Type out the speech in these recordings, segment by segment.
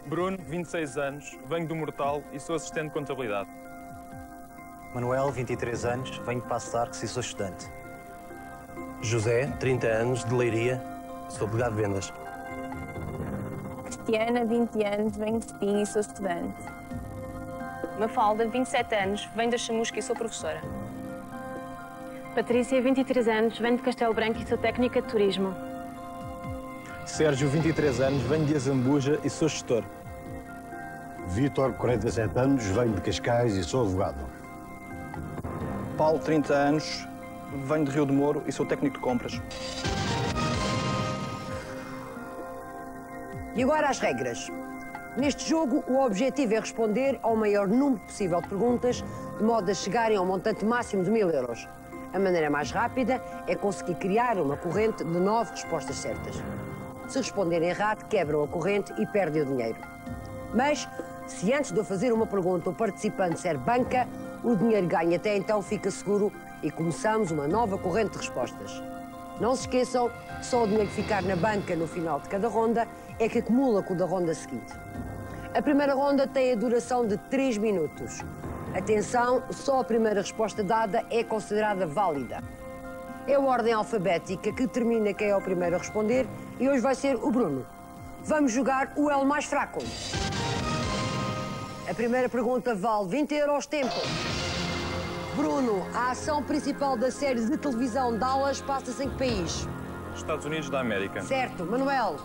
Bruno, 26 anos, venho do Mortal e sou assistente de contabilidade. Manuel, 23 anos, venho de Passo de Arcos e sou estudante. José, 30 anos, de Leiria, sou delegado de vendas. Cristiana, 20 anos, venho de Espinho e sou estudante. Mafalda, 27 anos, venho da Chamusca e sou professora. Patrícia, 23 anos, venho de Castelo Branco e sou técnica de turismo. Sérgio, 23 anos, venho de Azambuja e sou gestor. Vítor, 47 anos, venho de Cascais e sou advogado. Paulo, 30 anos, venho de Rio de Moro e sou técnico de compras. E agora as regras. Neste jogo, o objetivo é responder ao maior número possível de perguntas, de modo a chegarem ao montante máximo de 1000 euros. A maneira mais rápida é conseguir criar uma corrente de 9 respostas certas. Se responderem errado, quebram a corrente e perdem o dinheiro. Mas, se antes de eu fazer uma pergunta o participante disser banca, o dinheiro ganho até então fica seguro e começamos uma nova corrente de respostas. Não se esqueçam, só o dinheiro que ficar na banca no final de cada ronda é que acumula com o da ronda seguinte. A primeira ronda tem a duração de 3 minutos. Atenção, só a primeira resposta dada é considerada válida. É a ordem alfabética que determina quem é o primeiro a responder e hoje vai ser o Bruno. Vamos jogar o L mais fraco. A primeira pergunta vale 20 euros tempo. Bruno, a ação principal da série de televisão Dallas passa-se em que país? Estados Unidos da América. Certo. Manuel,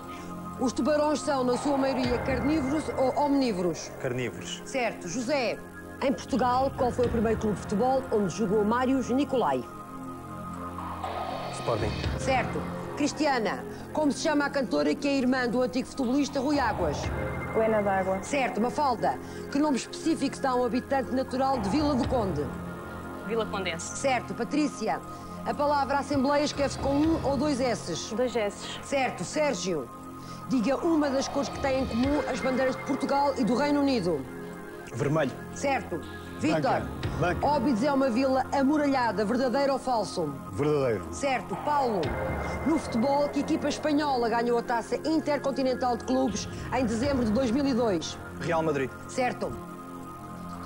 os tubarões são, na sua maioria, carnívoros ou omnívoros? Carnívoros. Certo. José, em Portugal, qual foi o primeiro clube de futebol onde jogou Mários Nicolai? Sporting. Certo. Cristiana, como se chama a cantora que é irmã do antigo futebolista Rui Águas? Helena d'Água. Certo. Mafalda, que nome específico se dá a um habitante natural de Vila do Conde? Vila Condense. Certo. Patrícia, a palavra Assembleia escreve-se com 1 ou 2 S's? 2 S's. Certo. Sérgio, diga uma das cores que têm em comum as bandeiras de Portugal e do Reino Unido. Vermelho. Certo. Vítor, Branca. Óbidos é uma vila amuralhada, verdadeiro ou falso? Verdadeiro. Certo. Paulo, no futebol, que equipa espanhola ganhou a taça intercontinental de clubes em dezembro de 2002? Real Madrid. Certo.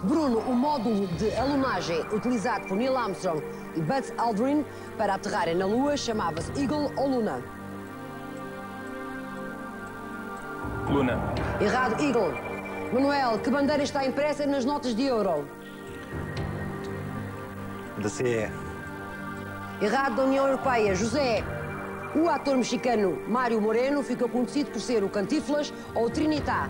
Bruno, o módulo de alunagem utilizado por Neil Armstrong e Buzz Aldrin para aterrarem na Lua chamava-se Eagle ou Luna? Luna. Errado, Eagle. Manuel, que bandeira está impressa nas notas de euro? Da CE. Errado, da União Europeia. José, o ator mexicano Mário Moreno ficou conhecido por ser o Cantinflas ou o Trinitá?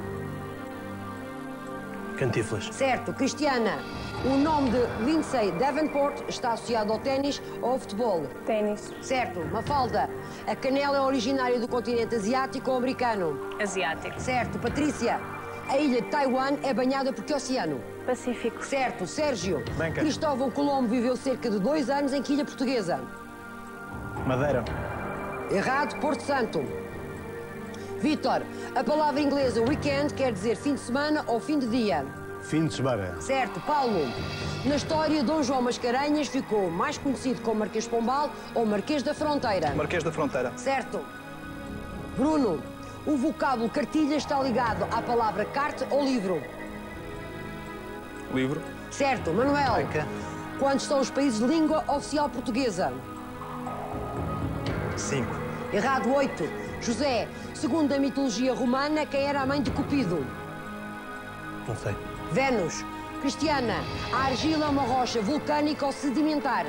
Cantinflas. Certo. Cristiana, o nome de Lindsay Davenport está associado ao ténis ou ao futebol? Ténis. Certo. Mafalda, a canela é originária do continente asiático ou americano? Asiático. Certo. Patrícia, a ilha de Taiwan é banhada por que oceano? Pacífico. Certo. Sérgio, Banca. Cristóvão Colombo viveu cerca de 2 anos em que ilha portuguesa? Madeira. Errado, Porto Santo. Vítor, a palavra inglesa weekend quer dizer fim de semana ou fim de dia? Fim de semana. Certo. Paulo, na história, Dom João Mascarenhas ficou mais conhecido como Marquês de Pombal ou Marquês da Fronteira? Marquês da Fronteira. Certo. Bruno, o vocábulo cartilha está ligado à palavra carte ou livro? Livro. Certo. Manuel, Banca. quantos são os países de língua oficial portuguesa? 5. Errado, 8. José, segundo a mitologia romana, quem era a mãe de Cupido? Não sei. Vênus. Cristiana, a argila é uma rocha vulcânica ou sedimentar?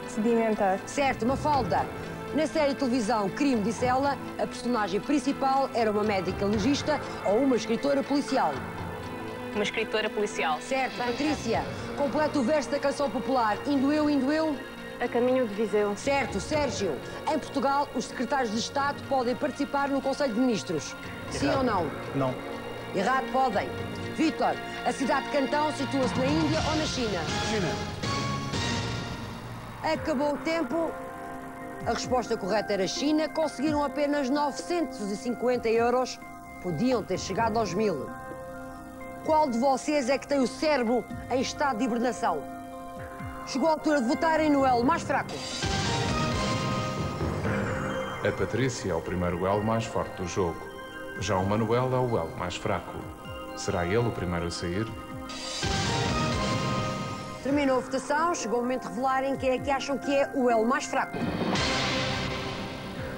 Sedimentar. Certo. Mafalda, na série de televisão Crime, disse ela, a personagem principal era uma médica legista ou uma escritora policial? Uma escritora policial. Certo. Patrícia, completa o verso da canção popular Indo eu, indo eu. A caminho de Viseu. Certo. Sérgio, em Portugal, os secretários de Estado podem participar no Conselho de Ministros? Sim ou não? Não. Errado, podem. Vítor, a cidade de Cantão situa-se na Índia ou na China? China. Acabou o tempo. A resposta correta era China. Conseguiram apenas 950 euros. Podiam ter chegado aos 1000. Qual de vocês é que tem o cérebro em estado de hibernação? Chegou a altura de votarem no L mais fraco. A Patrícia é o primeiro elo mais forte do jogo. Já o Manuel é o elo mais fraco. Será ele o primeiro a sair? Terminou a votação, chegou o momento de revelarem quem é que acham que é o elo mais fraco.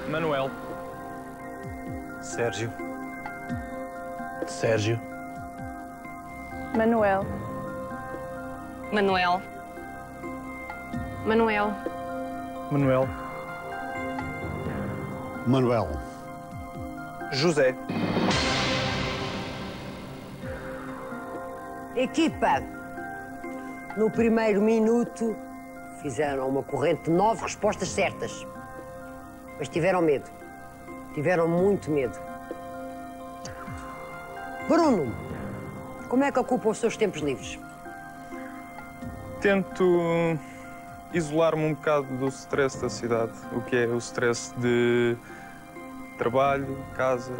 Manuel. Sérgio. Sérgio. Manuel. Manuel. Manuel. Manuel. Manuel. José. Equipa, no primeiro minuto fizeram uma corrente de 9 respostas certas. Mas tiveram medo. Tiveram muito medo. Bruno, como é que ocupa os seus tempos livres? Tento isolar-me um bocado do stress da cidade, o que é o stress de trabalho, casa,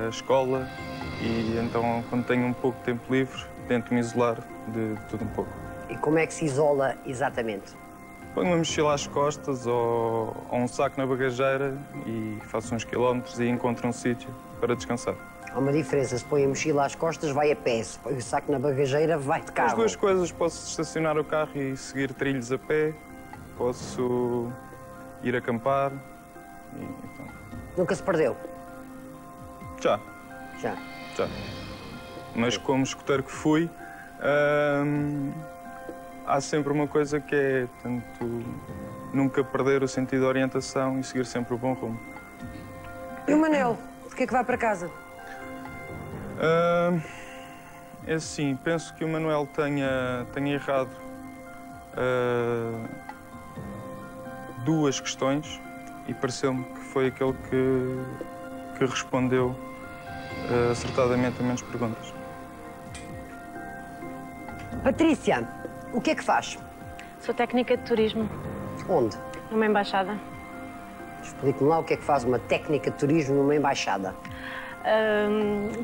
escola, e então quando tenho um pouco de tempo livre tento me isolar de tudo um pouco. E como é que se isola exatamente? Ponho uma mochila às costas ou um saco na bagageira e faço uns quilómetros e encontro um sítio para descansar. Há uma diferença, se põe a mochila às costas vai a pé, se põe o saco na bagageira vai de carro. As duas coisas, posso estacionar o carro e seguir trilhos a pé, posso ir acampar. E, então... Nunca se perdeu? Já. Já. Mas como escoteiro que fui, há sempre uma coisa que é, tanto, nunca perder o sentido de orientação e seguir sempre o bom rumo. E o Manel, de que é que vai para casa? É assim, penso que o Manuel tenha errado duas questões e pareceu-me que foi aquele que respondeu acertadamente a menos perguntas. Patrícia, o que é que faz? Sou técnica de turismo. Onde? Numa embaixada. Explique-me lá o que é que faz uma técnica de turismo numa embaixada.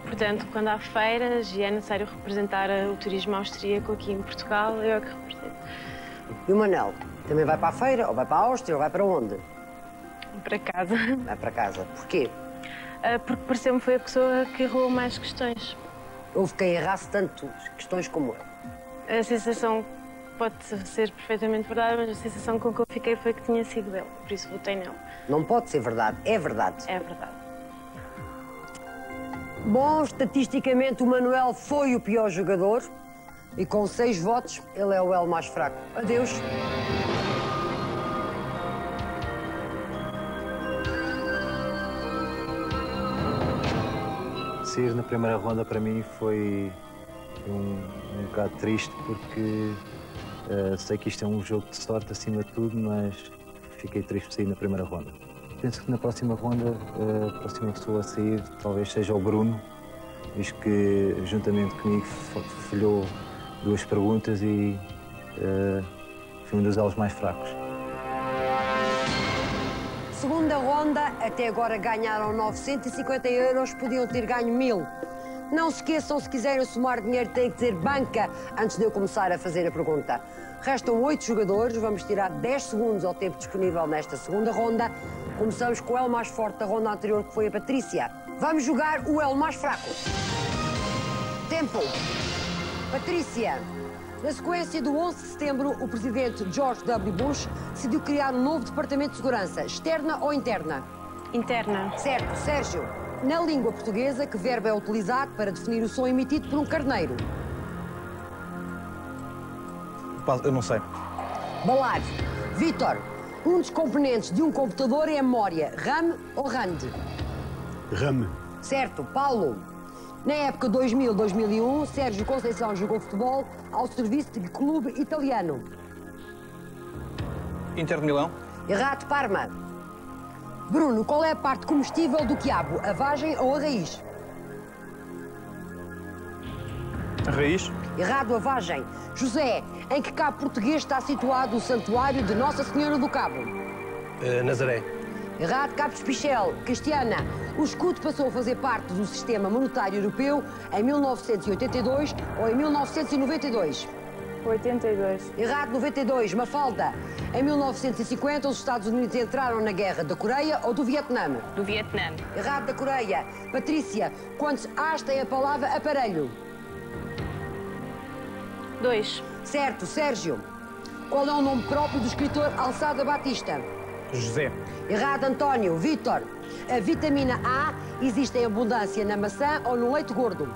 Portanto, quando há feiras e é necessário representar o turismo austríaco aqui em Portugal, eu é que represento. E o Manel, também vai para a feira, ou vai para a Áustria, ou vai para onde? Para casa. Vai para casa. Porquê? Porque pareceu-me foi a pessoa que errou mais questões. Houve quem errasse tanto questões como eu. A sensação pode ser perfeitamente verdade, mas a sensação com que eu fiquei foi que tinha sido ele, por isso votei nele. Não pode ser verdade, é verdade. É verdade. Bom, estatisticamente o Manuel foi o pior jogador e com 6 votos ele é o elo mais fraco. Adeus. Sair na primeira ronda para mim foi um bocado triste porque sei que isto é um jogo de sorte acima de tudo, mas fiquei triste por sair na primeira ronda. Penso que na próxima ronda a próxima pessoa a sair talvez seja o Bruno, visto que juntamente comigo falhou 2 perguntas e foi um dos elos mais fracos. Segunda ronda, até agora ganharam 950 €, podiam ter ganho 1000. Não se esqueçam, se quiserem somar dinheiro, têm que dizer banca antes de eu começar a fazer a pergunta. Restam 8 jogadores, vamos tirar 10 segundos ao tempo disponível nesta segunda ronda. Começamos com o elo mais forte da ronda anterior, que foi a Patrícia. Vamos jogar o elo mais fraco. Tempo. Patrícia. Na sequência do 11 de setembro, o presidente George W. Bush decidiu criar um novo departamento de segurança, externa ou interna? Interna. Certo. Sérgio, na língua portuguesa, que verbo é utilizado para definir o som emitido por um carneiro? Eu não sei. Balar. Vítor, um dos componentes de um computador é a memória, RAM ou RAND? RAM. Certo. Paulo, na época 2000-2001, Sérgio Conceição jogou futebol ao serviço de clube italiano. Inter de Milão. Errado. Parma. Bruno, qual é a parte comestível do quiabo, a vagem ou a raiz? A raiz? Errado. A vagem. José, em que cabo português está situado o santuário de Nossa Senhora do Cabo? Nazaré. Errado. Cabo de Espichel. Cristiana, o escudo passou a fazer parte do sistema monetário europeu em 1982 ou em 1992? 82. Errado, 92. Mafalda. Em 1950, os Estados Unidos entraram na guerra da Coreia ou do Vietnã? Do Vietnã. Errado, da Coreia. Patrícia, quantos As tem a palavra aparelho? 2. Certo, Sérgio. Qual é o nome próprio do escritor Alçada Batista? José. Errado, António. Vítor. A vitamina A existe em abundância na maçã ou no leite gordo?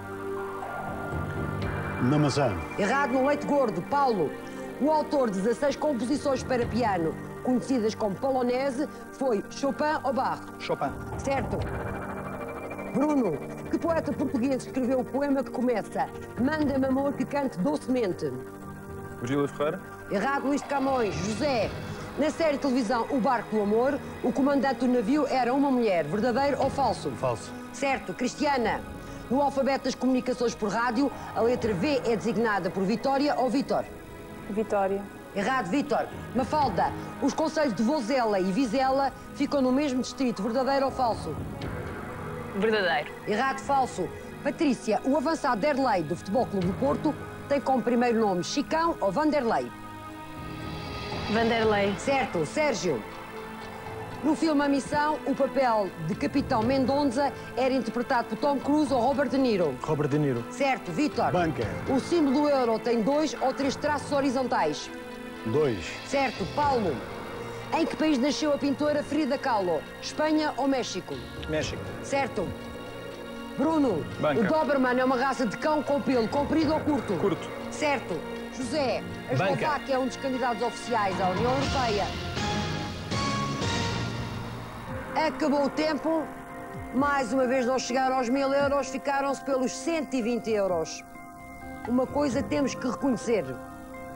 Na maçã. Errado, no leite gordo. Paulo. O autor de 16 composições para piano, conhecidas como polonese, foi Chopin ou Bach? Chopin. Certo. Bruno. Que poeta português escreveu o poema que começa Manda-me amor que cante docemente? Virgílio Ferreira. Errado, Luís de Camões. José. Na série de televisão O Barco do Amor, o comandante do navio era uma mulher. Verdadeiro ou falso? Falso. Certo. Cristiana. No alfabeto das comunicações por rádio, a letra V é designada por Vitória ou Vítor? Vitória. Errado, Vítor. Mafalda. Os concelhos de Vozela e Vizela ficam no mesmo distrito. Verdadeiro ou falso? Verdadeiro. Errado, falso. Patrícia. O avançado Derlei do Futebol Clube do Porto tem como primeiro nome Chicão ou Vanderlei? Vanderlei. Certo. Sérgio. No filme A Missão, o papel de Capitão Mendonça era interpretado por Tom Cruise ou Robert De Niro? Robert De Niro. Certo. Vítor. Banca. O símbolo do euro tem 2 ou 3 traços horizontais? 2. Certo. Paulo. Em que país nasceu a pintora Frida Kahlo? Espanha ou México? México. Certo. Bruno. Banca. O Doberman é uma raça de cão com pelo comprido ou curto? Curto. Certo. José. A Banca. Eslováquia é um dos candidatos oficiais à União Europeia. Acabou o tempo. Mais uma vez não chegaram aos 1000 euros, ficaram-se pelos 120 euros. Uma coisa temos que reconhecer.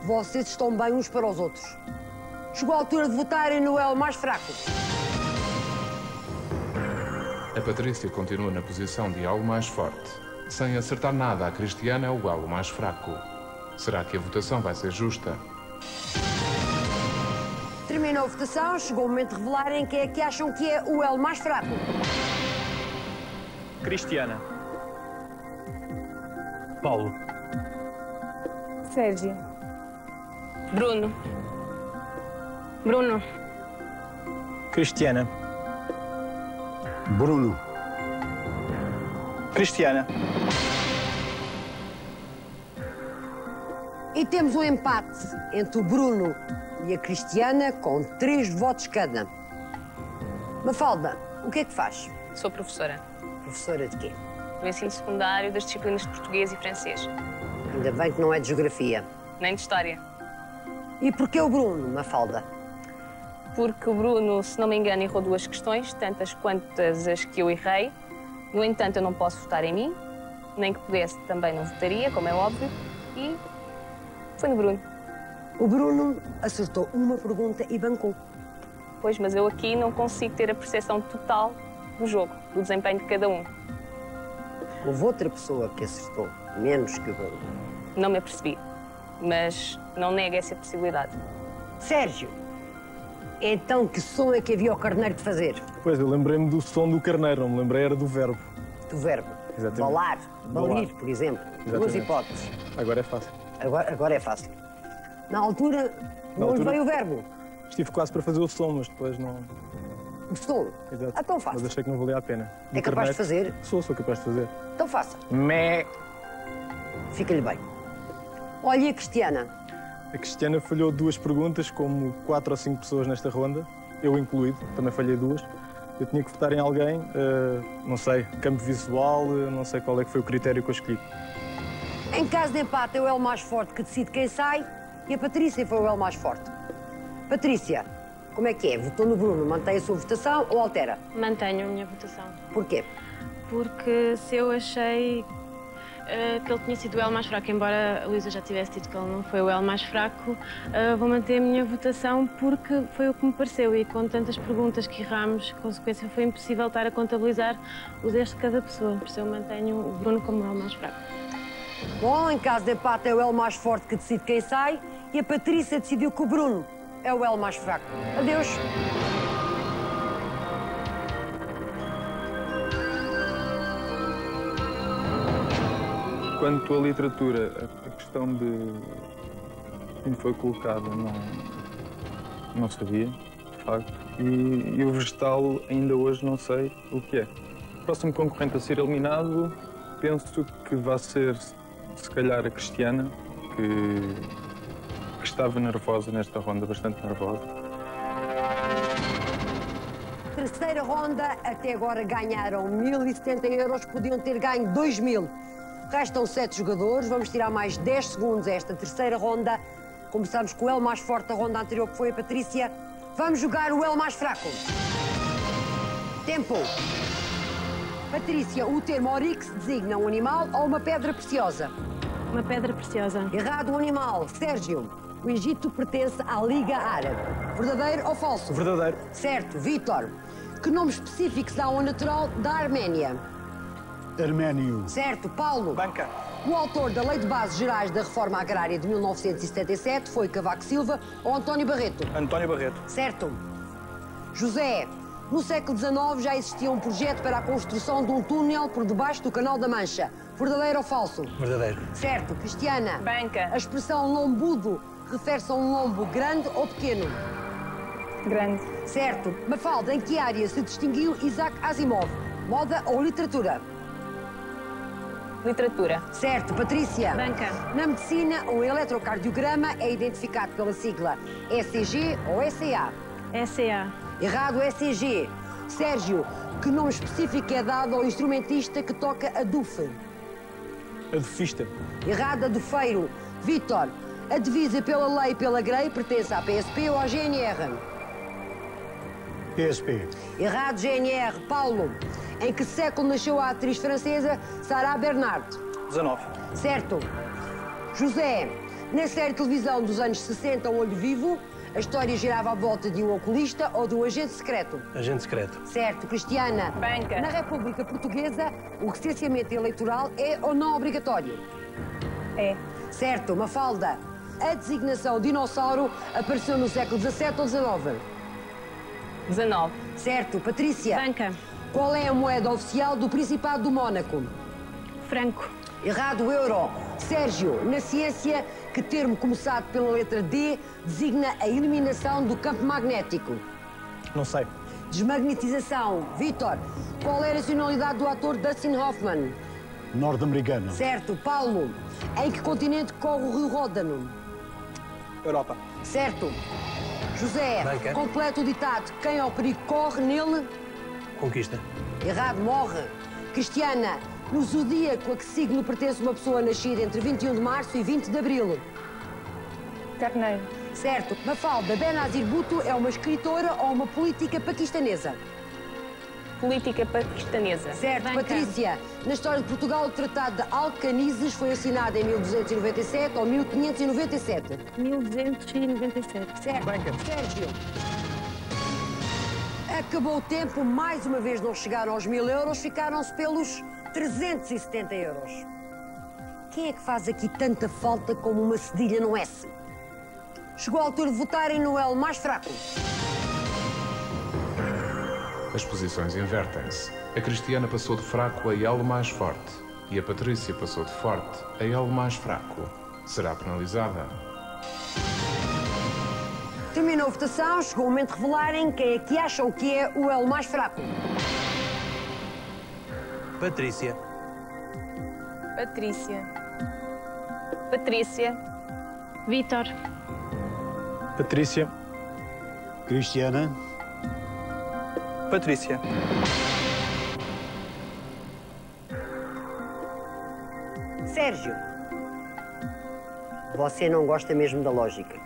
Vocês estão bem uns para os outros. Chegou a altura de votarem no elo mais fraco. A Patrícia continua na posição de elo mais forte. Sem acertar nada, a Cristiana é o elo mais fraco. Será que a votação vai ser justa? Terminou a votação, chegou o momento de revelarem quem é que acham que é o elo mais fraco. Cristiana. Paulo. Sérgio. Bruno. Bruno. Cristiana. Bruno. Cristiana. E temos um empate entre o Bruno e a Cristiana com 3 votos cada. Mafalda, o que é que faz? Sou professora. Professora de quê? Do ensino secundário das disciplinas de português e francês. Ainda bem que não é de geografia. Nem de história. E porquê o Bruno, Mafalda? Porque o Bruno, se não me engano, errou 2 questões, tantas quantas as que eu errei. No entanto, eu não posso votar em mim, nem que pudesse também não votaria, como é óbvio, e foi no Bruno. O Bruno acertou uma pergunta e bancou. Pois, mas eu aqui não consigo ter a percepção total do jogo, do desempenho de cada um. Houve outra pessoa que acertou menos que o Bruno. Não me apercebi, mas não nego essa possibilidade. Sérgio, então que som é que havia ao carneiro de fazer? Pois, eu lembrei-me do som do carneiro, não me lembrei, era do verbo. Do verbo. Exatamente. Balar, balir, Balar. por exemplo. Duas Exatamente. hipóteses. Agora é fácil. Agora é fácil. Na altura, não altura- veio o verbo. Estive quase para fazer o som, mas depois não... O som. Exato. Então faça. Mas achei que não valia a pena. É capaz de fazer? Sou capaz de fazer. Então faça. Mé. Fica-lhe bem. Olha, e a Cristiana? A Cristiana falhou 2 perguntas, como 4 ou 5 pessoas nesta ronda, eu incluído, também falhei 2. Eu tinha que votar em alguém, não sei, campo visual, não sei qual é que foi o critério que eu escolhi. Em caso de empate, é o elo mais forte que decide quem sai e a Patrícia foi o elo mais forte. Patrícia, como é que é? Votou no Bruno, mantém a sua votação ou altera? Mantenho a minha votação. Porquê? Porque se eu achei que ele tinha sido o elo mais fraco, embora a Luísa já tivesse dito que ele não foi o elo mais fraco, vou manter a minha votação porque foi o que me pareceu e com tantas perguntas que erramos, consequência foi impossível estar a contabilizar os erros de cada pessoa. Por isso eu mantenho o Bruno como o elo mais fraco. Bom, em caso de empate, é o elo mais forte que decide quem sai e a Patrícia decidiu que o Bruno é o elo mais fraco. Adeus. Quanto à literatura, a questão de que me foi colocada não sabia, de facto. E o vegetal ainda hoje não sei o que é. O próximo concorrente a ser eliminado, penso que vai ser, se calhar, a Cristiana, que estava nervosa nesta ronda, bastante nervosa. Terceira ronda, até agora ganharam 1.070 euros, podiam ter ganho 2.000. Restam 7 jogadores, vamos tirar mais 10 segundos a esta terceira ronda. Começamos com o L mais forte da ronda anterior, que foi a Patrícia. Vamos jogar o L mais fraco. Tempo. Patrícia, o termo oryx designa um animal ou uma pedra preciosa? Uma pedra preciosa. Errado, um animal. Sérgio, o Egito pertence à Liga Árabe. Verdadeiro ou falso? Verdadeiro. Certo. Vítor, que nome específico se dá ao natural da Arménia? Arménio. Certo. Paulo. Banca. O autor da Lei de Bases Gerais da Reforma Agrária de 1977 foi Cavaco Silva ou António Barreto? António Barreto. Certo. José, no século XIX já existia um projeto para a construção de um túnel por debaixo do Canal da Mancha. Verdadeiro ou falso? Verdadeiro. Certo. Cristiana. Banca. A expressão lombudo refere-se a um lombo grande ou pequeno? Grande. Certo. Mafalda, em que área se distinguiu Isaac Asimov? Moda ou literatura? Literatura. Certo. Patrícia. Banca. Na medicina, o eletrocardiograma é identificado pela sigla ECG ou ECA? SCA. Errado, ECG. Sérgio, que nome específico é dado ao instrumentista que toca a dufe? Adufista. Errado, adufeiro. Vítor, a divisa pela lei e pela grei pertence à PSP ou à GNR? PSP. Errado, GNR. Paulo, em que século nasceu a atriz francesa Sarah Bernhardt? 19. Certo. José, na série de televisão dos anos 60, O Olho Vivo, a história girava à volta de um oculista ou de um agente secreto? Agente secreto. Certo. Cristiana. Banca. Na República Portuguesa, o recenseamento eleitoral é ou não obrigatório? É. Certo. Mafalda, a designação dinossauro apareceu no século XVII ou XIX? 19. Certo. Patrícia. Banca. Qual é a moeda oficial do Principado do Mónaco? Franco. Errado, euro. Sérgio, na ciência, que termo começado pela letra D designa a eliminação do campo magnético? Não sei. Desmagnetização. Vítor, qual é a nacionalidade do ator Dustin Hoffman? Norte-americano. Certo. Paulo, em que continente corre o rio Ródano? Europa. Certo. José, Banca. completa o ditado: quem ao perigo corre, nele... Conquista. Errado, morre. Cristiana, no zodíaco a que signo pertence uma pessoa nascida entre 21 de março e 20 de abril? Carneiro. Certo. Mafalda, Benazir Bhutto é uma escritora ou uma política paquistanesa? Política paquistanesa. Certo. Banca. Patrícia, na história de Portugal, o Tratado de Alcanizes foi assinado em 1297 ou 1597? 1297. Certo. Sérgio. Acabou o tempo, mais uma vez não chegaram aos 1.000 euros, ficaram-se pelos 370 euros. Quem é que faz aqui tanta falta como uma cedilha no S? Chegou a altura de votarem no L mais fraco. As posições invertem-se. A Cristiana passou de fraco a L mais forte e a Patrícia passou de forte a L mais fraco. Será penalizada? Terminou a votação, chegou o momento de revelarem quem é que acham que é o L mais fraco. Patrícia. Patrícia. Patrícia. Vítor. Patrícia. Cristiana. Patrícia. Sérgio, você não gosta mesmo da lógica.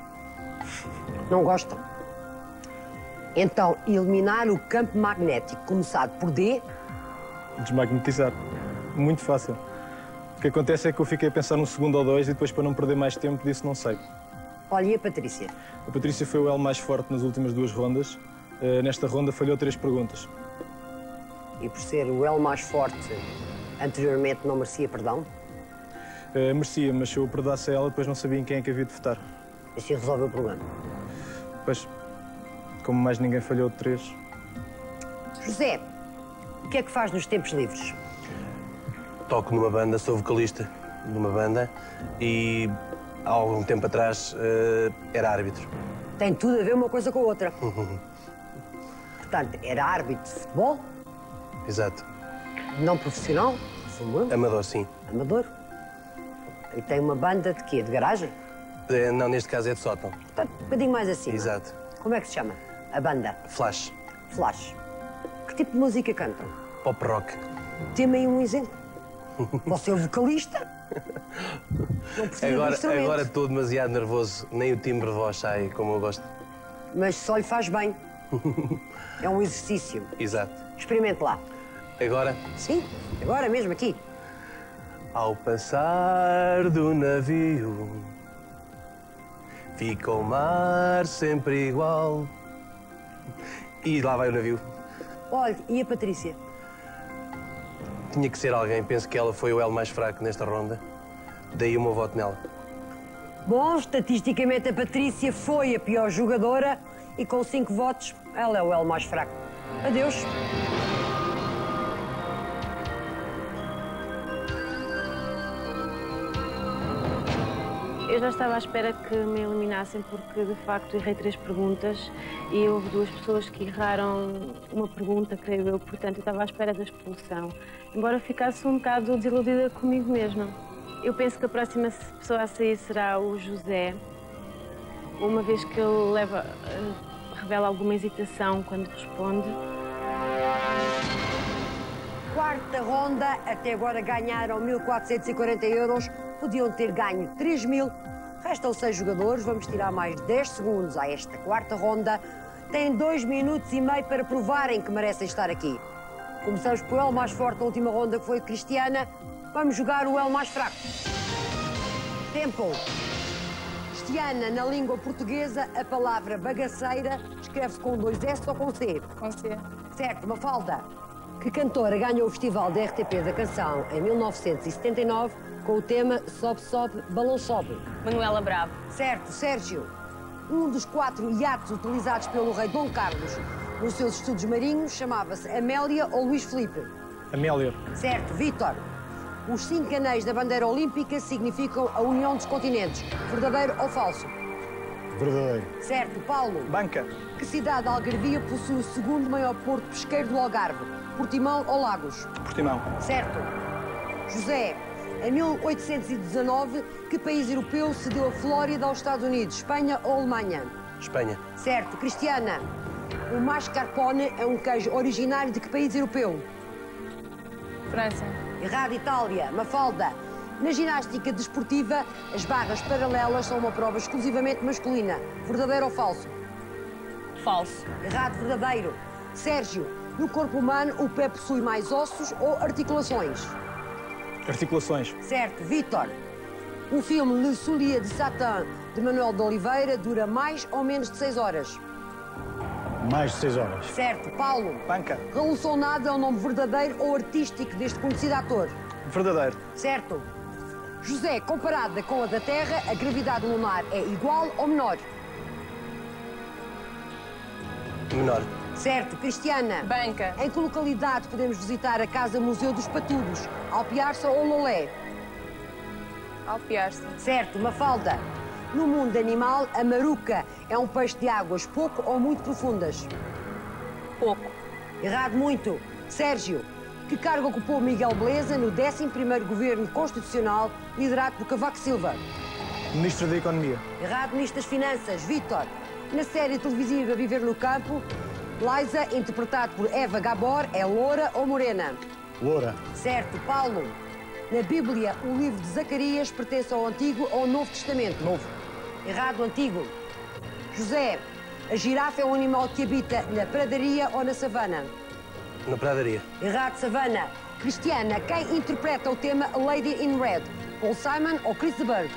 Não gosta? Então, eliminar o campo magnético começado por D. Desmagnetizar. Muito fácil. O que acontece é que eu fiquei a pensar num segundo ou dois e depois, para não perder mais tempo, disse não sei. Olha, e a Patrícia? A Patrícia foi o L mais forte nas últimas 2 rondas. Nesta ronda falhou 3 perguntas. E por ser o L mais forte, anteriormente não merecia perdão? Merecia, mas se eu perdoasse a ela, depois não sabia em quem é que havia de votar. Assim resolve o problema. Pois, como mais ninguém falhou de 3. José, o que é que faz nos tempos livres? Toco numa banda, sou vocalista de uma banda e há algum tempo atrás, era árbitro. Tem tudo a ver uma coisa com a outra. Portanto, era árbitro de futebol, Exato. não profissional, assumo eu. Amador, sim. Amador. E tem uma banda de quê? De garagem? Não, neste caso é de sótão. Portanto, um bocadinho mais acima. Exato. Como é que se chama? A banda? Flash. Flash. Que tipo de música cantam? Pop rock. Tem-me aí um exemplo. Você é o vocalista? Não precisa de instrumento. Agora estou demasiado nervoso. Nem o timbre de voz sai como eu gosto. Mas só lhe faz bem. É um exercício. Exato. Experimente lá. Agora? Sim, agora mesmo aqui. Ao passar do navio, fica o mar sempre igual. E lá vai o navio. Olha, e a Patrícia? Tinha que ser alguém. Penso que ela foi o elo mais fraco nesta ronda. Daí o meu voto nela. Bom, estatisticamente a Patrícia foi a pior jogadora e com 5 votos ela é o elo mais fraco. Adeus. Eu já estava à espera que me eliminassem porque, de facto, errei 3 perguntas e houve 2 pessoas que erraram uma pergunta, creio eu, portanto, eu estava à espera da expulsão. Embora ficasse um bocado desiludida comigo mesma. Eu penso que a próxima pessoa a sair será o José, uma vez que ele revela alguma hesitação quando responde. Quarta ronda, até agora ganharam 1.440 euros, podiam ter ganho 3.000. Restam 6 jogadores, vamos tirar mais 10 segundos a esta quarta ronda. Têm 2 minutos e meio para provarem que merecem estar aqui. Começamos pelo elo mais forte da última ronda, que foi a Cristiana. Vamos jogar o elo mais fraco. Tempo. Cristiana, na língua portuguesa, a palavra bagaceira escreve-se com 2 S ou com C? Com C. Certo, Mafalda. Que cantora ganhou o Festival da RTP da Canção em 1979 com o tema Sobe, Sobe, Balão Sobe? Manuela Bravo. Certo, Sérgio. Um dos 4 iates utilizados pelo rei Dom Carlos nos seus estudos marinhos chamava-se Amélia ou Luís Filipe? Amélia. Certo, Vítor. Os 5 anéis da bandeira olímpica significam a união dos continentes. Verdadeiro ou falso? Verdadeiro. Certo, Paulo. Banca. Que cidade da Algarvia possui o segundo maior porto pesqueiro do Algarve? Portimão ou Lagos? Portimão. Certo. José, em 1819, que país europeu cedeu a Flórida aos Estados Unidos? Espanha ou Alemanha? Espanha. Certo. Cristiana, o mascarpone é um queijo originário de que país europeu? França. Errado, Itália. Mafalda, na ginástica desportiva, as barras paralelas são uma prova exclusivamente masculina. Verdadeiro ou falso? Falso. Errado, verdadeiro. Sérgio, no corpo humano, o pé possui mais ossos ou articulações? Articulações. Certo. Vítor, o filme Le Soulier de Satan, de Manuel de Oliveira, dura mais ou menos de 6 horas? Mais de 6 horas. Certo. Paulo. Banca. Relucionado é o nome verdadeiro ou artístico deste conhecido ator? Verdadeiro. Certo. José, comparada com a da Terra, a gravidade lunar é igual ou menor? Menor. Certo. Cristiana. Banca. Em que localidade podemos visitar a Casa Museu dos Patudos? Alpiarça ou Lolé? Alpiar-se. Certo. Mafalda. No mundo animal, a maruca é um peixe de águas pouco ou muito profundas? Pouco. Errado, muito. Sérgio, que cargo ocupou Miguel Beleza no 11º Governo Constitucional liderado por Cavaco Silva? Ministro da Economia. Errado, Ministro das Finanças. Vítor, na série televisiva Viver no Campo, Liza, interpretado por Eva Gabor, é loura ou morena? Loura. Certo. Paulo, na Bíblia, o livro de Zacarias pertence ao Antigo ou ao Novo Testamento? Novo. Errado, Antigo. José, a girafa é um animal que habita na pradaria ou na savana? Na pradaria. Errado, savana. Cristiana, quem interpreta o tema Lady in Red? Paul Simon ou Chris de Burgh?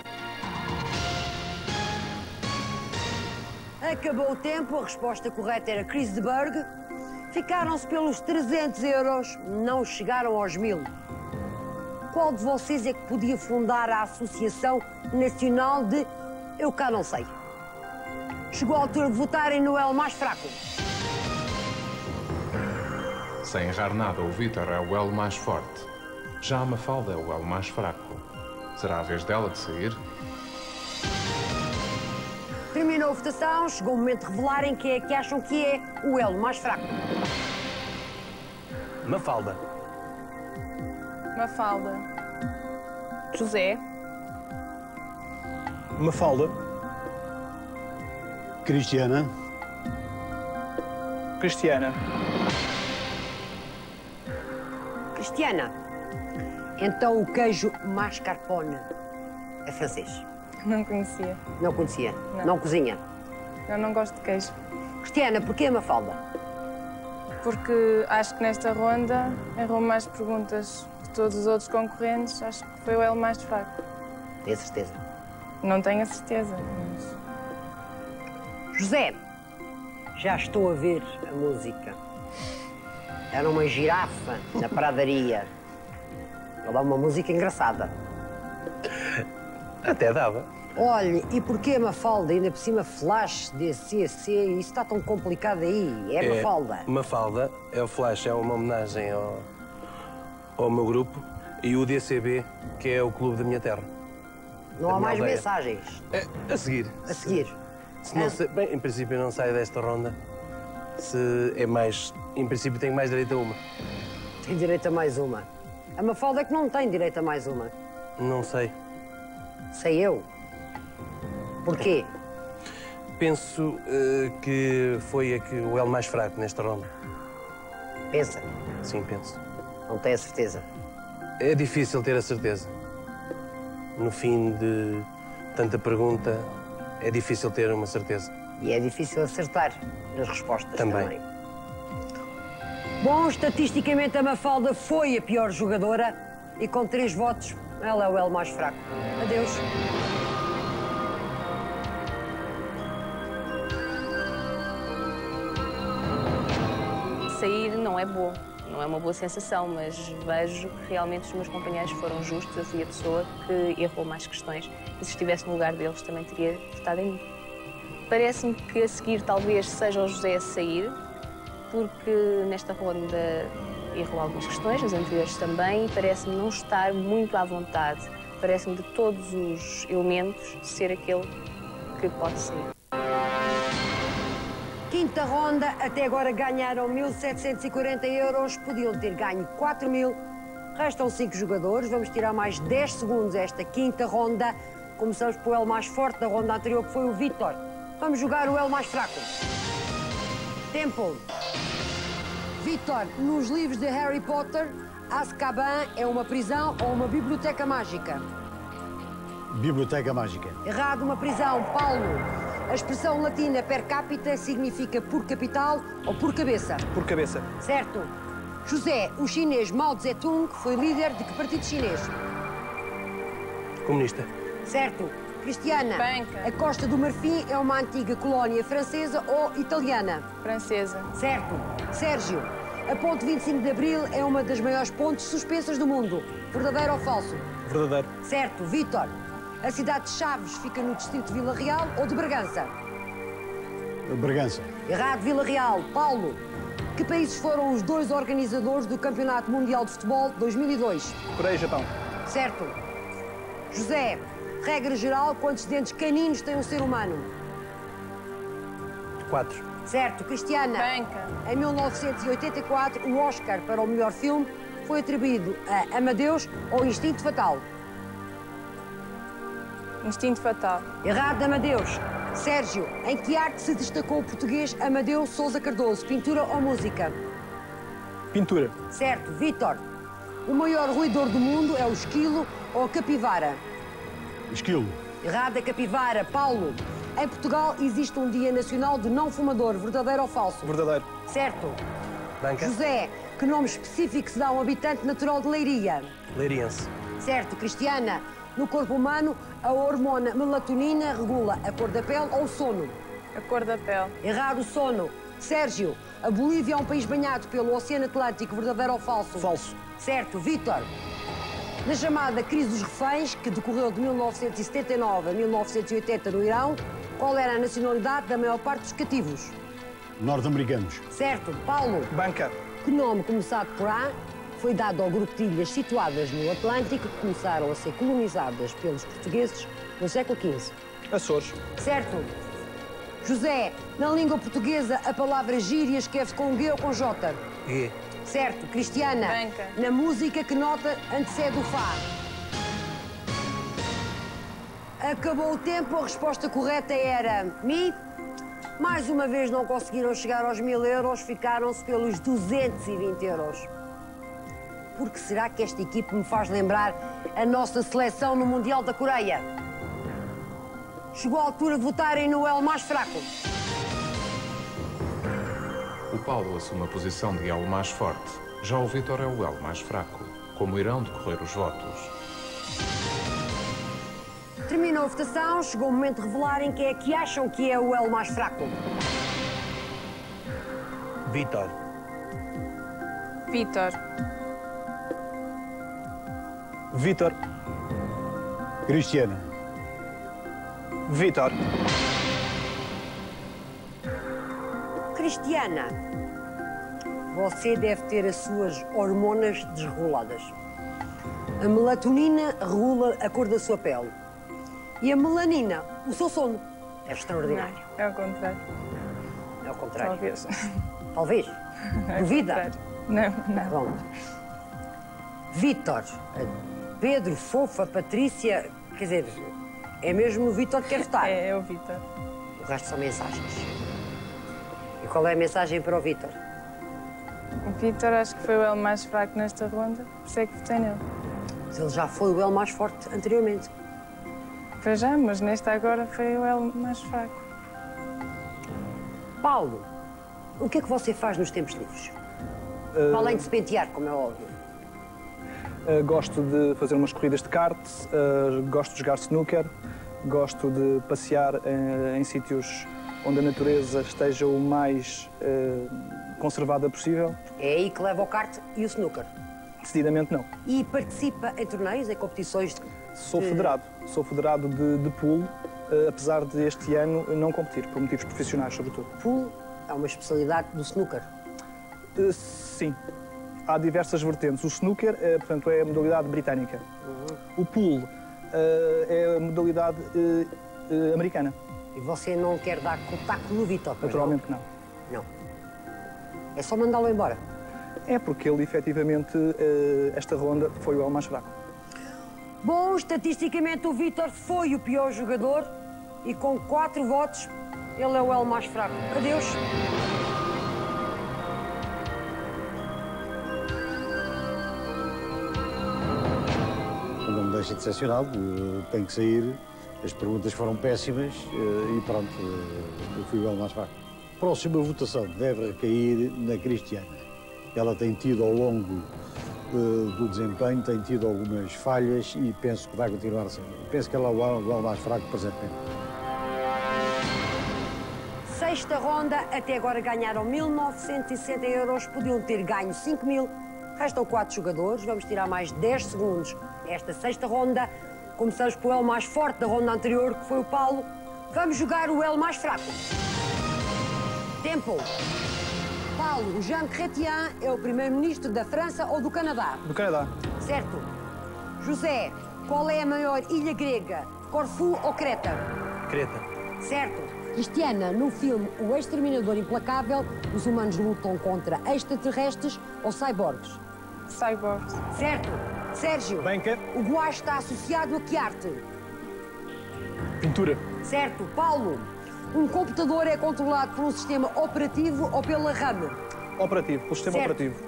Acabou o tempo, a resposta correta era Chris de Burgh. Ficaram-se pelos 300 euros, não chegaram aos 1000. Qual de vocês é que podia fundar a Associação Nacional de Eu Cá Não Sei? Chegou a altura de votarem no elo mais fraco. Sem errar nada, o Vítor é o elo mais forte. Já a Mafalda é o elo mais fraco. Será a vez dela de sair? Terminou a votação, chegou o momento de revelarem quem é que acham que é o elo mais fraco. Mafalda. Mafalda. José. Mafalda. Cristiana. Cristiana. Cristiana. Então o queijo mascarpone é francês. Não conhecia. Não conhecia? Não. Não cozinha? Eu não gosto de queijo. Cristiana, porquê a Mafalda? Porque acho que nesta ronda errou mais perguntas de todos os outros concorrentes. Acho que foi o elo mais fraco. Tem certeza? Não tenho a certeza, mas... José, já estou a ver a música. Era uma girafa na pradaria. Ela dá uma música engraçada. Até dava. Olha, e porquê a Mafalda? Ainda por cima flash, DCC, isso está tão complicado aí. É Mafalda. Mafalda, é o Flash, é uma homenagem ao meu grupo, e o DCB, que é o clube da minha terra. Não há mais mensagens? A seguir. A seguir. Se não sei, bem, em princípio não saio desta ronda. Se é mais... Em princípio tenho mais direito a uma. Tem direito a mais uma. A Mafalda é que não tem direito a mais uma. Não sei. Sei eu. Porquê? Penso que foi o elo mais fraco nesta ronda. Pensa? Sim, penso. Não tem a certeza? É difícil ter a certeza. No fim de tanta pergunta, é difícil ter uma certeza. E é difícil acertar nas respostas também. Também. Bom, estatisticamente a Mafalda foi a pior jogadora e com 3 votos, ela é o elo mais fraco. Adeus. Sair não é bom, não é uma boa sensação, mas vejo que realmente os meus companheiros foram justos. Eu fui a pessoa que errou mais questões e se estivesse no lugar deles também teria votado em mim. Parece-me que a seguir talvez seja o José a sair, porque nesta ronda errou algumas questões, nas anteriores também, e parece-me não estar muito à vontade. Parece-me de todos os elementos ser aquele que pode sair. Quinta ronda, até agora ganharam 1.740 euros, podiam ter ganho 4.000. Restam 5 jogadores, vamos tirar mais 10 segundos a esta quinta ronda. Começamos pelo elo mais forte da ronda anterior, que foi o Vítor. Vamos jogar o elo mais fraco. Tempo. Vítor, nos livros de Harry Potter, Azkaban é uma prisão ou uma biblioteca mágica? Biblioteca mágica. Errado, uma prisão. Paulo, a expressão latina per capita significa por capital ou por cabeça? Por cabeça. Certo. José, o chinês Mao Tse-tung foi líder de que partido chinês? Comunista. Certo. Cristiana, Banca. a Costa do Marfim é uma antiga colónia francesa ou italiana? Francesa. Certo. Sérgio, a ponte 25 de Abril é uma das maiores pontes suspensas do mundo. Verdadeiro ou falso? Verdadeiro. Certo. Vítor, a cidade de Chaves fica no distrito de Vila Real ou de Bragança? Bragança. Errado, Vila Real. Paulo, que países foram os 2 organizadores do Campeonato Mundial de Futebol 2002? Coreia e Japão. Certo. José, regra geral, quantos dentes caninos tem um ser humano? 4. Certo. Cristiana, Banca. em 1984, o Oscar para o melhor filme foi atribuído a Amadeus ou Instinto Fatal? Instinto Fatal. Errado, Amadeus. Sérgio, em que arte se destacou o português Amadeu Sousa Cardoso? Pintura ou música? Pintura. Certo. Vítor, o maior roedor do mundo é o esquilo ou a capivara? Esquilo. Errado, a capivara. Paulo, em Portugal existe um dia nacional do não fumador. Verdadeiro ou falso? Verdadeiro. Certo. Banca. José, que nome específico se dá a um habitante natural de Leiria? Leiriense. Certo. Cristiana, no corpo humano, a hormona melatonina regula a cor da pele ou o sono? A cor da pele. Errado, o sono. Sérgio, a Bolívia é um país banhado pelo Oceano Atlântico. Verdadeiro ou falso? Falso. Certo. Vítor, na chamada crise dos reféns, que decorreu de 1979 a 1980 no Irão, qual era a nacionalidade da maior parte dos cativos? Norte-americanos. Certo. Paulo, Banca. que nome começado por A foi dado ao grupo de ilhas situadas no Atlântico que começaram a ser colonizadas pelos portugueses no século XV? Açores. Certo. José, na língua portuguesa, a palavra gíria escreve-se com G ou com J? G. Certo. Cristiana, Banca. na música, que nota antecede o Fá? Acabou o tempo, a resposta correta era Mi. Mais uma vez não conseguiram chegar aos 1000 euros, ficaram-se pelos 220 euros. Por que será que esta equipe me faz lembrar a nossa seleção no Mundial da Coreia? Chegou a altura de votarem no elo mais fraco. O Paulo assume a posição de elo mais forte. Já o Vítor é o elo mais fraco. Como irão decorrer os votos? Terminou a votação, chegou o momento de revelarem quem é que acham que é o elo mais fraco. Vítor. Vítor. Vítor. Cristiana. Vítor. Cristiana, você deve ter as suas hormonas desreguladas. A melatonina regula a cor da sua pele. E a melanina, o seu sono. É extraordinário. Não, é ao contrário. É ao contrário. Talvez. Talvez? Duvida? Não, não. Pronto. Vítor, Pedro, Fofa, Patrícia, quer dizer, é mesmo o Vítor que quer votar? É o Vítor. O resto são mensagens. E qual é a mensagem para o Vítor? O Vítor acho que foi o elo mais fraco nesta ronda, por isso é que votei nele. Mas ele já foi o elo mais forte anteriormente. Pois já, mas nesta agora foi o elo mais fraco. Paulo, o que é que você faz nos tempos livres? Além de se pentear, como é óbvio. Gosto de fazer umas corridas de kart, gosto de jogar snooker, gosto de passear em sítios onde a natureza esteja o mais conservada possível. É aí que leva o kart e o snooker? Decididamente não. E participa em torneios, em competições de... Sou federado de pool, apesar de este ano não competir, por motivos profissionais, sobretudo. Pool é uma especialidade do snooker? Sim. Há diversas vertentes. O snooker, portanto, é a modalidade britânica. O pool é a modalidade americana. E você não quer dar contacto no Vítor? Naturalmente que não. Não. É só mandá-lo embora? É porque ele, efetivamente, esta ronda foi o elo mais fraco. Bom, estatisticamente o Vítor foi o pior jogador e com 4 votos ele é o elo mais fraco. Adeus. Não me deixa decepcionado, tenho que sair. As perguntas foram péssimas e pronto, eu fui o elo mais fraco. Próxima votação deve recair na Cristiana. Ela tem tido ao longo do desempenho, tem tido algumas falhas e penso que vai continuar a ser. Penso que ela é o elo mais fraco presentemente. Sexta ronda, até agora ganharam 1.960 euros, podiam ter ganho 5.000. Restam 4 jogadores, vamos tirar mais 10 segundos esta sexta ronda. Começamos pelo elo mais forte da ronda anterior, que foi o Paulo. Vamos jogar o elo mais fraco. Tempo. Paulo, o Jean Chrétien é o primeiro-ministro da França ou do Canadá? Do Canadá. Certo. José, qual é a maior ilha grega? Corfu ou Creta? Creta. Certo. Cristiana, no filme O Exterminador Implacável, os humanos lutam contra extraterrestres ou cyborgs? Cyborgs. Certo. Sérgio, Banca. o guache está associado a que arte? Pintura. Certo. Paulo, um computador é controlado por um sistema operativo ou pela RAM? Operativo, pelo sistema Certo. operativo.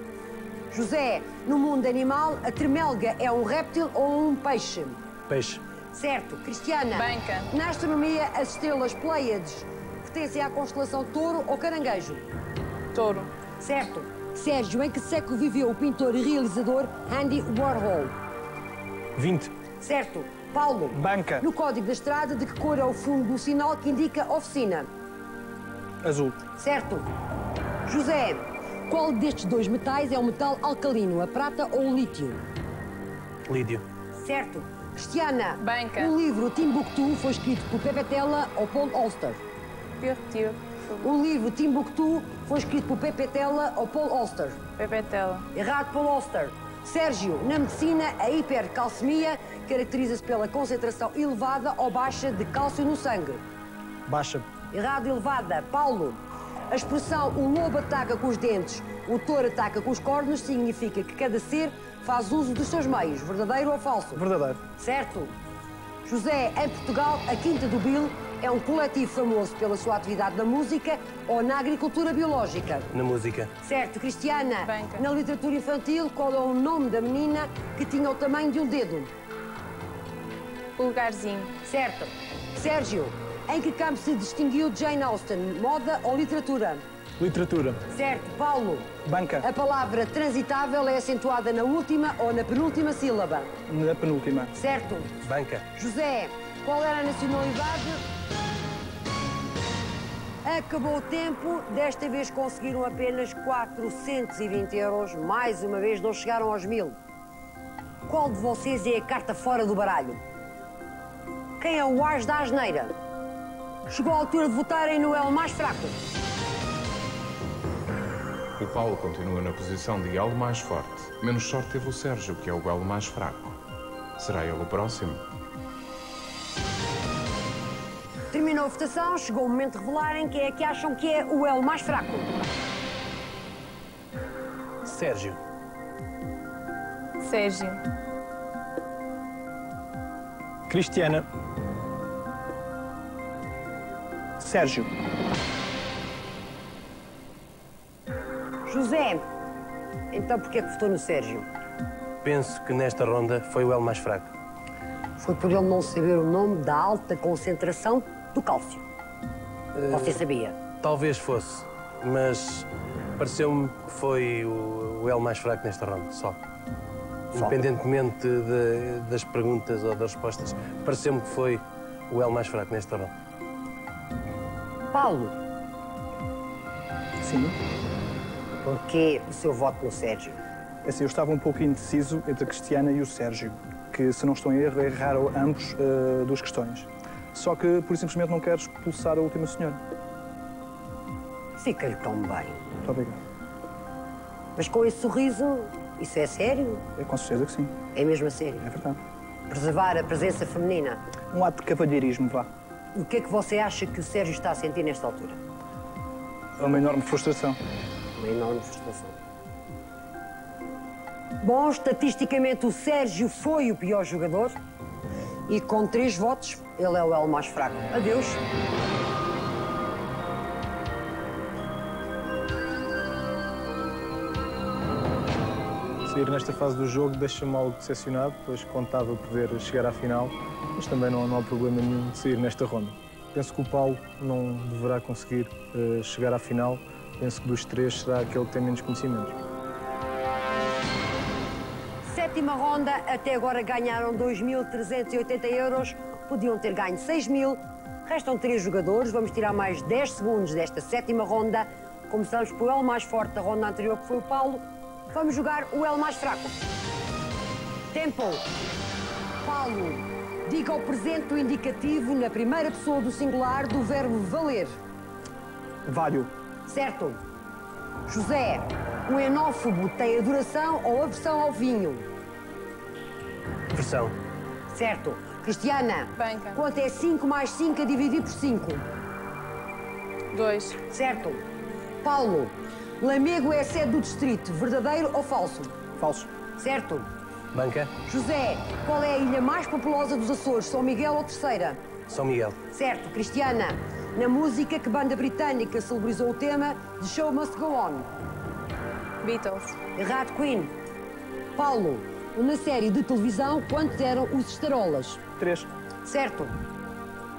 José, no mundo animal, a tremelga é um réptil ou um peixe? Peixe. Certo. Cristiana, Banca. na astronomia, as estrelas Pleiades pertencem à constelação Touro ou Caranguejo? Touro. Certo. Sérgio, em que século viveu o pintor e realizador Andy Warhol? 20. Certo. Paulo, Banca. no código da estrada, de que cor é o fundo do sinal que indica oficina? Azul. Certo. José, qual destes dois metais é um metal alcalino, a prata ou o lítio? Lídio. Certo. Cristiana, Banca. o livro Timbuktu foi escrito por Pepe Tela ou Paul Auster? Repetir, por favor. O livro Timbuktu foi escrito por Pepe Tela ou Paul Auster? Pepe Tela. Errado, Paul Auster. Sérgio, na medicina, a hipercalcemia caracteriza-se pela concentração elevada ou baixa de cálcio no sangue. Baixa. Errado, elevada. Paulo, a expressão o lobo ataca com os dentes, o touro ataca com os cornos significa que cada ser faz uso dos seus meios. Verdadeiro ou falso? Verdadeiro. Certo. José, em Portugal, a Quinta do Bil é um coletivo famoso pela sua atividade na música ou na agricultura biológica? Na música. Certo. Cristiana, Banca. na literatura infantil, qual é o nome da menina que tinha o tamanho de um dedo? Pulgarzinho. Certo. Sérgio, em que campo se distinguiu Jane Austen? Moda ou literatura? Literatura. Certo. Paulo, Banca. a palavra transitável é acentuada na última ou na penúltima sílaba? Na penúltima. Certo. Banca. José, qual era a nacionalidade? Acabou o tempo, desta vez conseguiram apenas 420 euros, mais uma vez não chegaram aos 1000. Qual de vocês é a carta fora do baralho? Quem é o as da asneira? Chegou a altura de votarem no elo mais fraco. O Paulo continua na posição de elo mais forte. Menos sorte teve o Sérgio, que é o elo mais fraco. Será ele o próximo? Terminou a votação, chegou o momento de revelarem quem é que acham que é o elo mais fraco. Sérgio. Sérgio. Cristiana. Sérgio. José, então porquê que votou no Sérgio? Penso que nesta ronda foi o elo mais fraco. Foi por ele não saber o nome da alta concentração do cálcio. Você sabia? Talvez fosse, mas pareceu-me que foi o elo mais fraco nesta ronda, só. Independentemente das perguntas ou das respostas, pareceu-me que foi o elo mais fraco nesta ronda. Paulo, Sim. porquê o seu voto no Sérgio? Assim, eu estava um pouco indeciso entre a Cristiana e o Sérgio, que, se não estou em erro, erraram ambos duas questões. Só que, por simplesmente, não quero expulsar a última senhora. Fica-lhe tão bem. Muito obrigado. Mas com esse sorriso, isso é sério? É com certeza que sim. É mesmo a sério? É verdade. Preservar a presença feminina. Um ato de cavalheirismo, vá. O que é que você acha que o Sérgio está a sentir nesta altura? É uma enorme frustração. Uma enorme frustração. Bom, estatisticamente o Sérgio foi o pior jogador e com 3 votos ele é o elo mais fraco. Adeus. Sair nesta fase do jogo deixa-me algo decepcionado, pois contava poder chegar à final, mas também não há problema nenhum de sair nesta ronda. Penso que o Paulo não deverá conseguir chegar à final. Penso que dos 3 será aquele que tem menos conhecimentos. Sétima ronda, até agora ganharam 2.380 euros, podiam ter ganho 6.000. Restam 3 jogadores, vamos tirar mais 10 segundos desta sétima ronda. Começamos pelo elo mais forte da ronda anterior, que foi o Paulo. Vamos jogar o elo mais fraco. Tempo. Paulo, diga o presente do indicativo na primeira pessoa do singular do verbo valer. Valho. Certo. José, um enófobo tem adoração ou aversão ao vinho? Versão. Certo. Cristiana, Banca. quanto é 5 mais 5 a dividir por 5? 2. Certo. Paulo, Lamego é a sede do distrito, verdadeiro ou falso? Falso. Certo. Banca. José, qual é a ilha mais populosa dos Açores, São Miguel ou Terceira? São Miguel. Certo. Cristiana, na música que banda britânica celebrizou o tema The Show Must Go On? Beatles. Errado, Queen. Paulo, na série de televisão, quantos eram os estarolas? 3. Certo.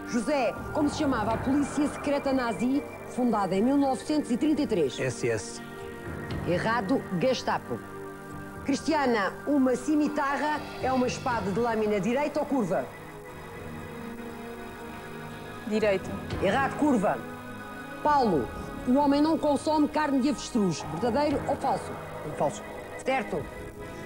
José, como se chamava a polícia secreta nazi, fundada em 1933? SS. Errado, Gestapo. Cristiana, uma cimitarra é uma espada de lâmina direita ou curva? Direito. Errado, curva. Paulo, o homem não consome carne de avestruz, verdadeiro ou falso? Falso. Certo.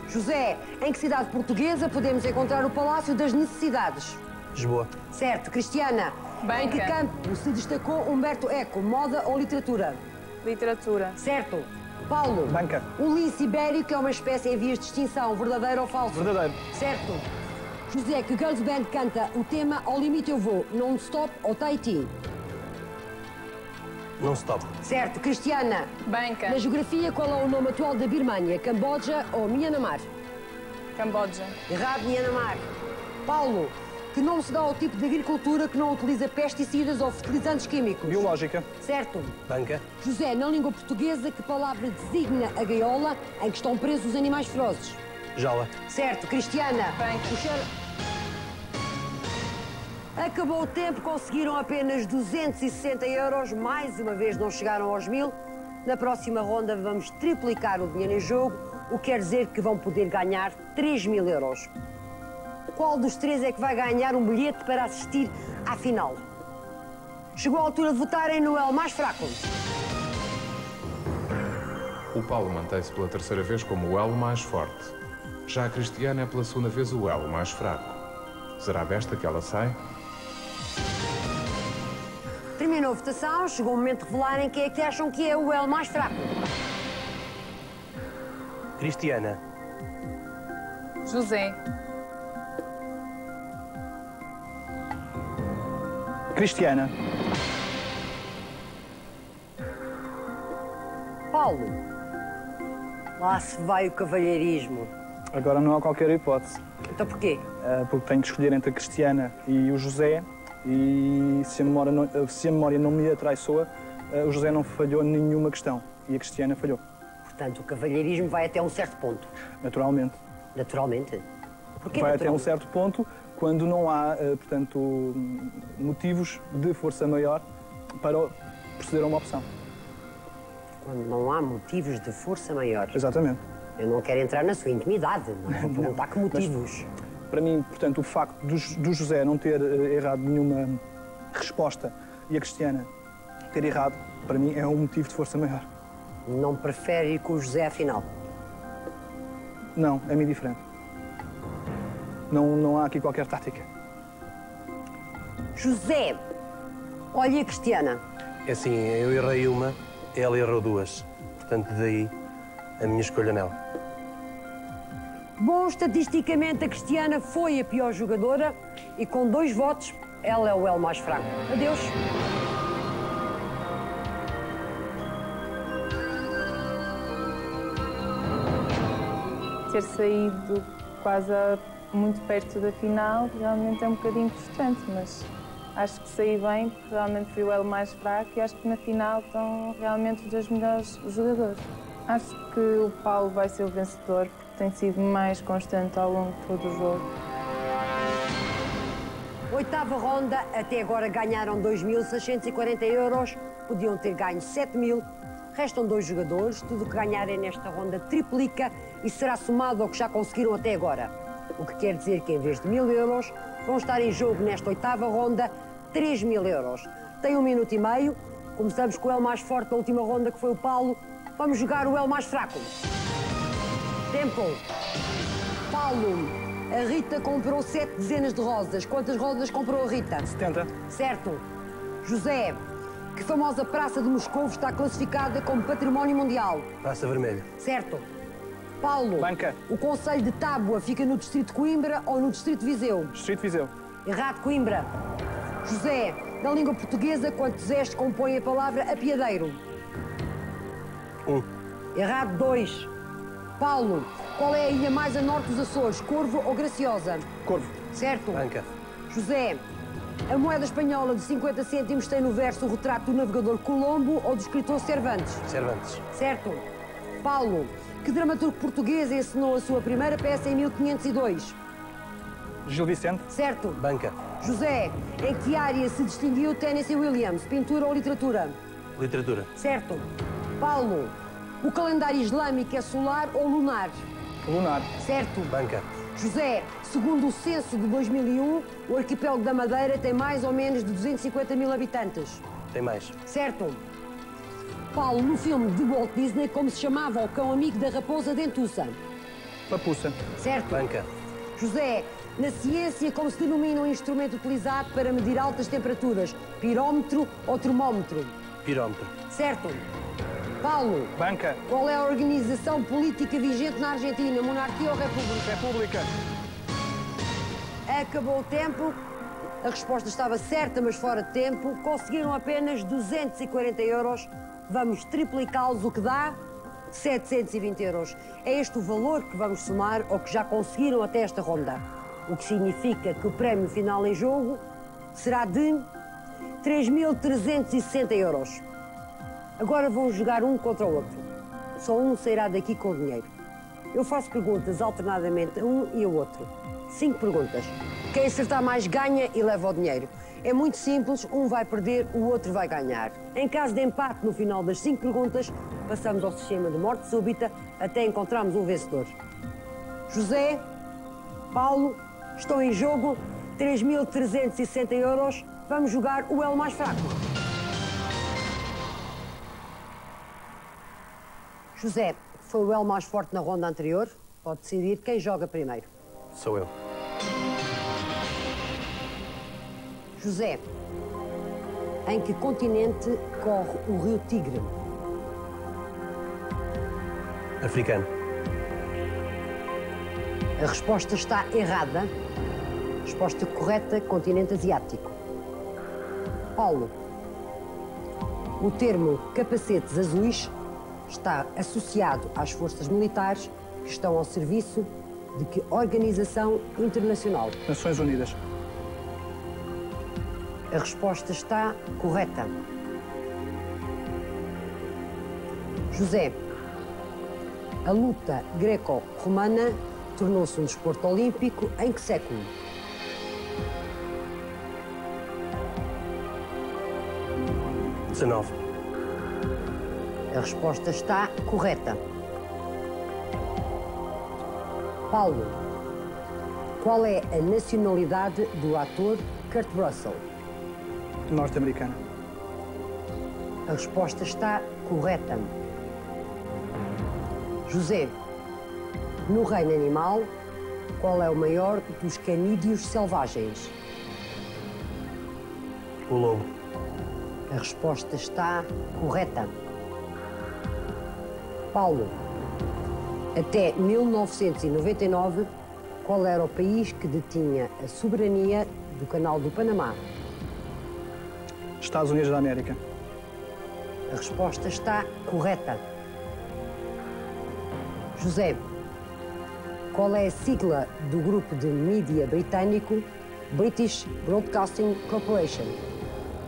José, em que cidade portuguesa podemos encontrar o Palácio das Necessidades? Lisboa. Certo. Cristiana, Banca. em que campo se destacou Humberto Eco, moda ou literatura? Literatura. Certo. Paulo, Banca. o lince ibérico é uma espécie em vias de extinção, verdadeiro ou falso? Verdadeiro. Certo. José, que girls band canta o tema Ao Limite Eu Vou, Non-Stop ou Tahiti? Não stop. Certo. Cristiana. Banca. Na geografia, qual é o nome atual da Birmânia? Camboja ou Myanmar? Camboja. Errado, Myanmar. Paulo. Que nome se dá ao tipo de agricultura que não utiliza pesticidas ou fertilizantes químicos? Biológica. Certo. Banca. José, na língua portuguesa, que palavra designa a gaiola em que estão presos os animais ferozes? Jaula. Certo. Cristiana. Banca. Acabou o tempo, conseguiram apenas 260 euros. Mais uma vez não chegaram aos 1000. Na próxima ronda vamos triplicar o dinheiro em jogo, o que quer dizer que vão poder ganhar 3.000 euros. Qual dos três é que vai ganhar um bilhete para assistir à final? Chegou a altura de votarem no L mais fraco. O Paulo mantém-se pela terceira vez como o elo mais forte. Já a Cristiana é pela segunda vez o elo mais fraco. Será desta que ela sai? Terminou a votação, chegou o momento de revelarem quem é que acham que é o L mais fraco. Cristiana. José. Cristiana. Paulo. Lá se vai o cavalheirismo. Agora não há qualquer hipótese. Então porquê? Porque tenho que escolher entre a Cristiana e o José. E se a memória não me atraiçoa, o José não falhou nenhuma questão. E a Cristiana falhou. Portanto, o cavalheirismo vai até um certo ponto. Naturalmente. Naturalmente? Porquê Vai naturalmente? até um certo ponto quando não há, portanto, motivos de força maior para proceder a uma opção. Quando não há motivos de força maior. Exatamente. Eu não quero entrar na sua intimidade, não vou perguntar que motivos. Mas, para mim, portanto, o facto do José não ter errado nenhuma resposta e a Cristiana ter errado, para mim, é um motivo de força maior. Não prefere ir com o José à final? Não, é-me indiferente. Não há aqui qualquer tática. José, olha a Cristiana. É assim, eu errei uma, ela errou duas. Portanto, daí a minha escolha nela. Bom, estatisticamente a Cristiana foi a pior jogadora e com 2 votos, ela é o L mais fraco. Adeus. Ter saído quase muito perto da final realmente é um bocadinho frustrante, mas acho que saí bem, porque realmente fui o elo mais fraco e acho que na final estão realmente os 2 melhores jogadores. Acho que o Paulo vai ser o vencedor, porque tem sido mais constante ao longo de todo o jogo. Oitava ronda, até agora ganharam 2.640 euros, podiam ter ganho 7.000. Restam 2 jogadores, tudo o que ganharem nesta ronda triplica e será somado ao que já conseguiram até agora. O que quer dizer que em vez de 1.000 euros, vão estar em jogo nesta oitava ronda 3.000 euros. Tem 1 minuto e meio, começamos com o L mais forte da última ronda, que foi o Paulo. Vamos jogar o L mais fraco. Tempo. Paulo, a Rita comprou 7 dezenas de rosas. Quantas rosas comprou a Rita? 70. Certo. José, que famosa praça de Moscou está classificada como Património Mundial? Praça Vermelha. Certo. Paulo, Banca. O concelho de Tábua fica no distrito de Coimbra ou no distrito de Viseu? Distrito de Viseu. Errado, Coimbra. José, na língua portuguesa, quantos S compõem a palavra apiadeiro? 1. Errado, 2. Paulo, qual é a ilha mais a norte dos Açores, Corvo ou Graciosa? Corvo. Certo. Banca. José, a moeda espanhola de 50 cêntimos tem no verso o retrato do navegador Colombo ou do escritor Cervantes? Cervantes. Certo. Paulo, que dramaturgo português encenou a sua primeira peça em 1502? Gil Vicente. Certo. Banca. José, em que área se distinguiu Tennessee Williams, pintura ou literatura? Literatura. Certo. Paulo, o calendário islâmico é solar ou lunar? Lunar. Certo. Banca. José, segundo o censo de 2001, o arquipélago da Madeira tem mais ou menos de 250.000 habitantes. Tem mais. Certo. Paulo, no filme de Walt Disney, como se chamava o cão amigo da raposa dentuça? Papuça. Certo. Banca. José, na ciência, como se denomina um instrumento utilizado para medir altas temperaturas? Pirómetro ou termómetro? Pirómetro. Certo. Paulo, Banca. qual é a organização política vigente na Argentina? Monarquia ou república? República. Acabou o tempo. A resposta estava certa, mas fora de tempo. Conseguiram apenas 240 euros. Vamos triplicá-los, o que dá 720 euros. É este o valor que vamos somar ao que já conseguiram até esta ronda. O que significa que o prémio final em jogo será de 3.360 euros. Agora vão jogar um contra o outro. Só um sairá daqui com o dinheiro. Eu faço perguntas alternadamente a um e ao outro. 5 perguntas. Quem acertar mais ganha e leva o dinheiro. É muito simples, um vai perder, o outro vai ganhar. Em caso de empate no final das 5 perguntas, passamos ao sistema de morte súbita até encontrarmos um vencedor. José, Paulo, estão em jogo 3.360 euros. Vamos jogar o elo mais fraco. José, foi o elo mais forte na ronda anterior. Pode decidir quem joga primeiro. Sou eu. José, em que continente corre o rio Tigre? Africano. A resposta está errada. Resposta correta, continente asiático. Paulo, o termo capacetes azuis está associado às forças militares que estão ao serviço de que organização internacional? Nações Unidas. A resposta está correta. José, a luta greco-romana tornou-se um desporto olímpico em que século? XIX. A resposta está correta. Paulo, qual é a nacionalidade do ator Kurt Russell? Norte-americana. A resposta está correta. José, no reino animal, qual é o maior dos canídeos selvagens? O lobo. A resposta está correta. Paulo, até 1999, qual era o país que detinha a soberania do Canal do Panamá? Estados Unidos da América. A resposta está correta. José, qual é a sigla do grupo de mídia britânico British Broadcasting Corporation?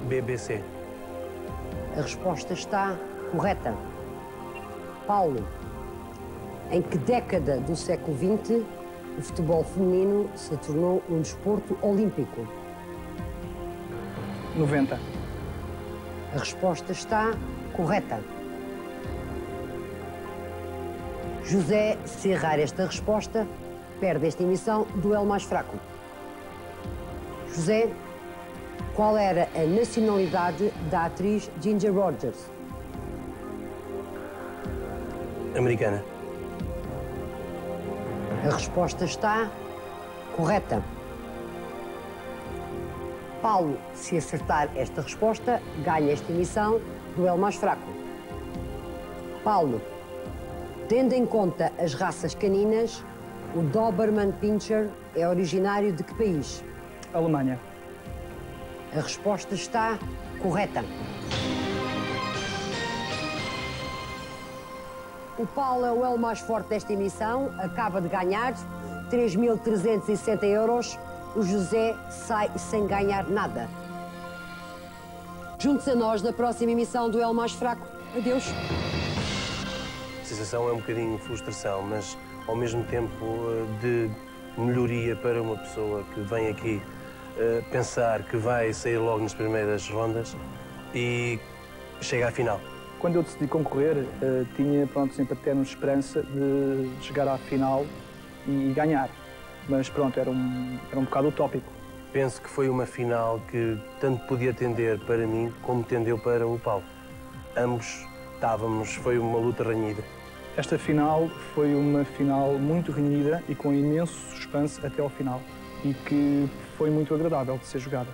BBC. A resposta está correta. Paulo, em que década do século XX o futebol feminino se tornou um desporto olímpico? 90. A resposta está correta. José, se errar esta resposta, perde esta emissão do elo mais fraco. José, qual era a nacionalidade da atriz Ginger Rogers? Americana. A resposta está correta. Paulo, se acertar esta resposta, ganha esta emissão do elo mais fraco. Paulo, tendo em conta as raças caninas, o Doberman Pinscher é originário de que país? Alemanha. A resposta está correta. O Paulo é o elo mais forte desta emissão, acaba de ganhar 3.360 euros. O José sai sem ganhar nada. Junte-se a nós na próxima emissão do elo mais fraco. Adeus. A sensação é um bocadinho de frustração, mas ao mesmo tempo de melhoria para uma pessoa que vem aqui pensar que vai sair logo nas primeiras rondas e chega à final. Quando eu decidi concorrer, tinha sempre até esperança de chegar à final e ganhar. Mas pronto, era um bocado utópico. Penso que foi uma final que tanto podia tender para mim como tendeu para o Paulo. Ambos foi uma luta renhida. Esta final foi uma final muito renhida e com imenso suspense até ao final. E que foi muito agradável de ser jogada.